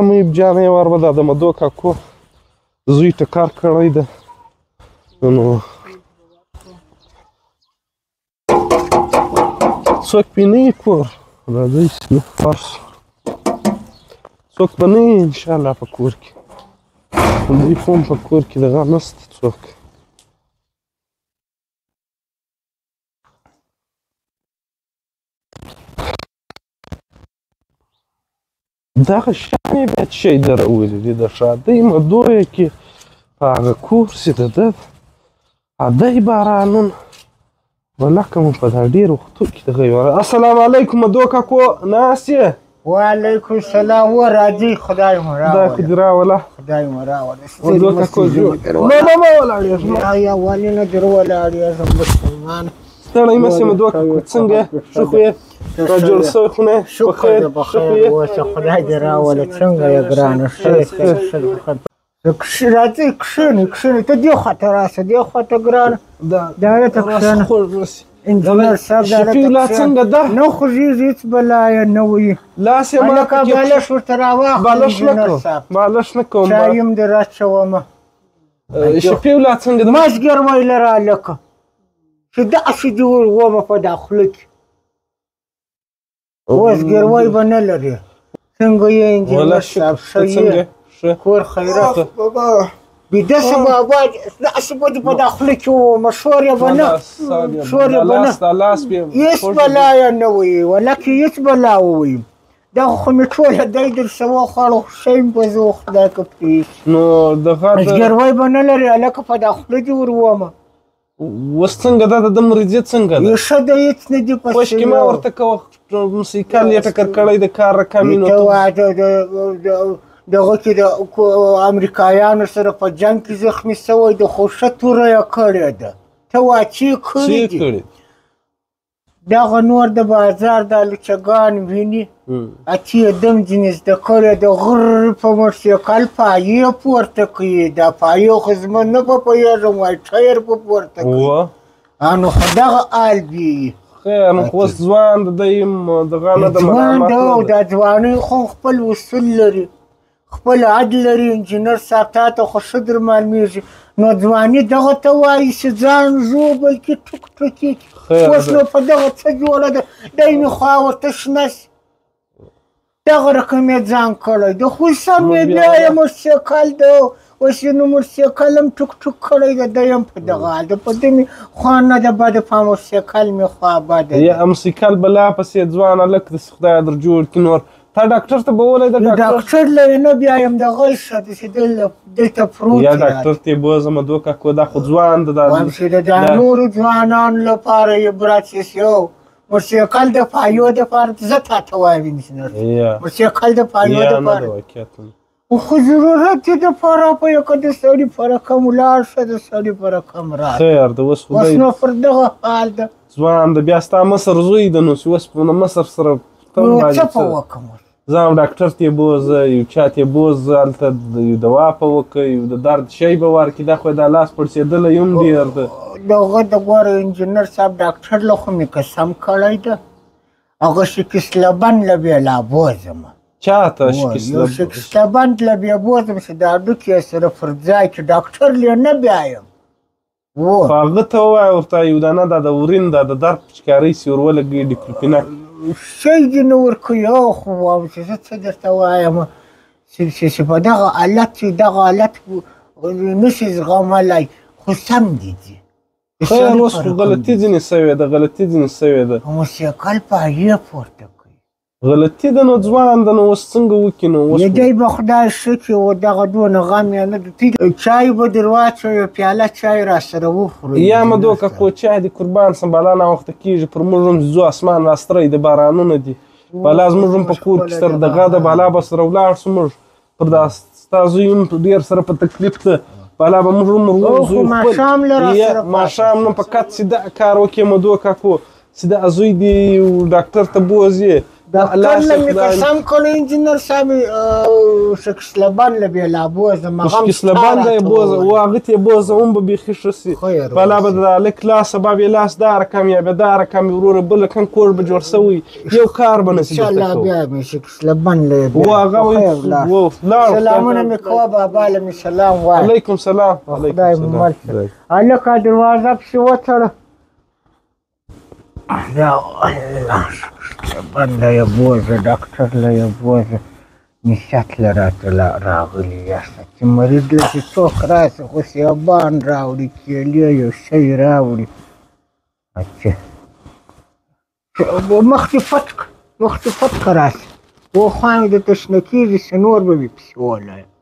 مې جانې ور به د مدو کاکو زوی ټکر کړی ده نو څوک پې نه یې کور راځئ فرش څوک به نه یې انشاءالله په کور کې دوی خو هم په کور کې دغه نسته څوک دغه شیان یې بیا څه شی در راولي دي د ښادۍ مدویه کې په هغه کور چې د ده عادی بارانونه ولکه مو په دا ډېر وختو کې دغه یو السلام علیکم مدو کاکو ناست یې وعلیکم السلام و راځئ خدای مو راوله دا خو دې راوله خدای مو راوله مدو کاکو نه مه ولاړېږه یا ولې نه در ولاړېږم مسلمان ستړی مه سې مدو کاکو څنګه یې ښه خو یې را جوړ شوی خونه په خیر په خیر اوسه خدای دې راوله څنګه یې ګرانه راځئ کښېنئ کښېنئ ته دې خواته راسه دې خواته ګرانه دغه ته کښېنه انجینر صاحب شفیع لا څنګه ده نه خوږېږي هېڅ بلا یې نه وي لاس یې هلکه بالښت ورته راواخله انجینر صاحب بالښت نه کوم چای هم دې راچومه شفیع لا څنګه ده مازدیګر ویله را هلکه چې داسې دې ومه په دا خوله کې اوس ګروی به نه لرې څنګه یې انجینر صاحب ښه یې کور خیرات بیده شه بابا داسې به دې په دا خوله کې وومه شور یې به نه شور یې به نه هېڅ بلا یې نه وایي ولکه هېڅ بلا ووایي دغه خو مې ټوله دی درسه وخوړو شی مې په زه خدای که پرېږدي نو دغه مزګروی به نه لرې هلکه په دا خوله دې ور وومه اوس څنګه ده د مریضیت څنګه ده ښه ده هېڅ نه دي په خوشکې مه ورته کوه موسیقال یې ټکر کړی د کار رقمینو دغه کې د امریکایانو سره په جنګ کې زخمي شوی د خو ښه توره یې کړې ده ته وا چې کړي دي دغه نور د بازار دا لچګان ویني چې یې دم ځینې زده کړی د غر په موټرسایکل پایې پورته کوي دا پایې خو زما نه په پوهېږم وایي ټایر په پورته کوي نو خو دغه حال وي خیر نو خو اوس ځوان د دی دغه نه د ځوان ده او دا ځوانۍ خو خپل اصول لري خپل عد لري انجینر صاحب تا ته خو ښه در معلومېږي نو ځواني دغه ته وایي چې ځان ژوبل کې ټوک ټوکې اوس نو په دغه څه جوړه ده دی مې خوا ورته شنه شي دغه رقم یې ځان کړی ده خو سم یې بیا یې موټرسایکل ده اوس یې نو موټرسایکل هم ټوک ټوک کړی ده دی هم په دغه حال ده په دې مې خوا نه ده بده په موټرسایکل مې خوا بده یا موټرسایکل به لا پسې ځوان هلک داسې خدای در جوړ کړي نور تا ډاکټر ته به وویلی د ډاکټر لرې نه بیا یم دغه شه داسې دلته پروت یا ډاکټر ته یې بوځه مدو کاکو دا خو ځوان ده وایم چې د دا نورو ځوانانو لپاره عبرت یو موټرسایکل د پایو دپاره زه تا ته وایم انجینر موټرسایکل د پایو دپاره خو ضرورت یې دپاره په یو که د سړي په رقم ولاړ شه د سړي په رقم راځه خیر ده اوس اوس نو پر دغه حال ده ځوان ده بیا ستا مصر زوی ده نو چې اوس په مصر سره نو څه په وکړم ځه ډاکټر ته یې بوځه یو چا ته یې بوځه هلته یو دوا په وکړه یو د درد شی به ورکړي دا خو یې دا لاس پړسېدلی هم ډېر ده دغه د ګوره انجینر صاحب ډاکټر له خو مې قسم کړی ده هغه شکسلبند له بیا لا بوځم چاته شکسلبند له بیا بوځم چې دا هډوکي یې سره پر ځای کې ډاکټر له نه بیایم خو هغه ته ووایه ورته یو دانه دا د ورین دا د درد پچکارۍ سي ور ولګوي ډیکلوفیناک شی دې نه ورکوي او خو وایم چې زه څه درته وایم چې په دغه حالت چې دغه حالت نشي زغملی خو سم دي دي خیر اوس خو غلطي ځینې سوې ده غلطي ځینې سوې ده موسیقل پایې پورته کوي غلطي ده نو ځوان ده نو اوس څنګه وکړي نو اوس دی به خدای ښه کړي و دغه دونه غم یې نه ده چای به در واچوې پیاله چای راسره وخورو یا مدو کاکو چای دې قربان سم بالا ناوخته کېږي پر موږ هم ځو اسمان راستری د بارانونه دي بالا زموږ هم په کور کې سره دغه ده بالا به سره ولاړ شو موږ پر دا ستا زوی هم ډېر سره په تکلیف ده بالا به موږ هم ماښام نه فقط سیده کار وکړې مدو کاکو سیده زوی دې ډاکټر ته بوځې ډاکټر له مې قسم کړی انجینر صاحب شکسلبان له بېلابوزه مغم شکسلبان دی بوزه و هغه ته بوزه هم به بیخي ښه سي بلا به د هلک لاس سبا بې لاس دا رقم یا به دا رقم وروره بله کوم کور به جوړ سوی یو کار به نسي درته انشاءالله بیا مې شکسلبان له و هغه سلامونه مې کوه بابا له مې سلام وایه علیکم سلام خدای مو مل شه هلکه دروازه پسې وتړه یا الله شکسلبان له یې بوزه ډاکټر له یې بوزه نصیحت له راته راغلي یاست چې مریض له چې څوک راسي خو سیابان راوړي کیلې یو شی راوړي اچھا مخ دې پټ که راسي و خوا مې درته شنه کېږي څه نور به مې پسې ووایه